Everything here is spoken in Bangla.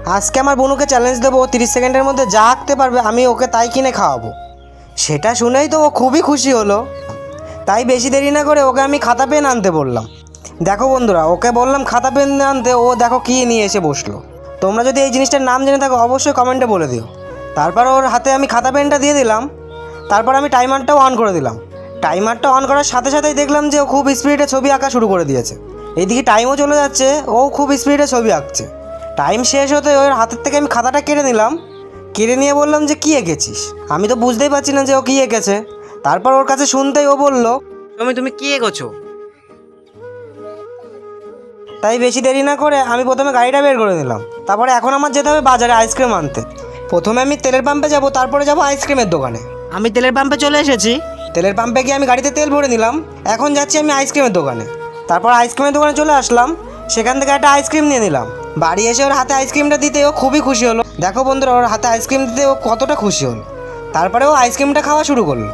আজকে আমার বনুকে চ্যালেঞ্জ দেবো, 30 সেকেন্ডের মধ্যে যা আঁকতে পারবে আমি ওকে তাই কিনে খাওয়াবো। সেটা শুনেই তো ও খুবই খুশি হলো। তাই বেশি দেরি না করে ওকে আমি খাতা পেন আনতে বললাম। দেখো বন্ধুরা, ওকে বললাম খাতা পেন আনতে, ও দেখো কী নিয়ে এসে বসলো। তোমরা যদি এই জিনিসটার নাম জেনে থাকো অবশ্যই কমেন্টে বলে দিও। তারপর ওর হাতে আমি খাতা পেনটা দিয়ে দিলাম। তারপর আমি টাইমারটাও অন করে দিলাম। টাইমারটা অন করার সাথে সাথেই দেখলাম যে ও খুব স্পিডে ছবি আঁকা শুরু করে দিয়েছে। এইদিকে টাইমও চলে যাচ্ছে, ও খুব স্পিডে ছবি আঁকছে। টাইম শেষ হতে ওর হাতের থেকে আমি খাতাটা কেড়ে নিলাম। কেড়ে নিয়ে বললাম যে কী এঁকেছিস। আমি তো বুঝতেই পারছি না যে ও কী এঁকেছে। তারপর ওর কাছে শুনতেই ও বলল, তুমি কী এঁকেছো। তাই বেশি দেরি না করে আমি প্রথমে গাড়িটা বের করে নিলাম। তারপরে এখন আমার যেতে হবে বাজারে আইসক্রিম আনতে। প্রথমে আমি তেলের পাম্পে যাব, তারপরে যাব আইসক্রিমের দোকানে। আমি তেলের পাম্পে চলে এসেছি। তেলের পাম্পে গিয়ে আমি গাড়িতে তেল ভরে নিলাম। এখন যাচ্ছি আমি আইসক্রিমের দোকানে। তারপর আইসক্রিমের দোকানে চলে আসলাম। সেখান থেকে একটা আইসক্রিম নিয়ে নিলাম। বাড়ি এসে ওর হাতে আইসক্রিমটা দিতে ও খুবই খুশি হলো। দেখো বন্ধুরা, ওর হাতে আইসক্রিম দিতে ও কতটা খুশি হলো। তারপরে ও আইসক্রিমটা খাওয়া শুরু করলো।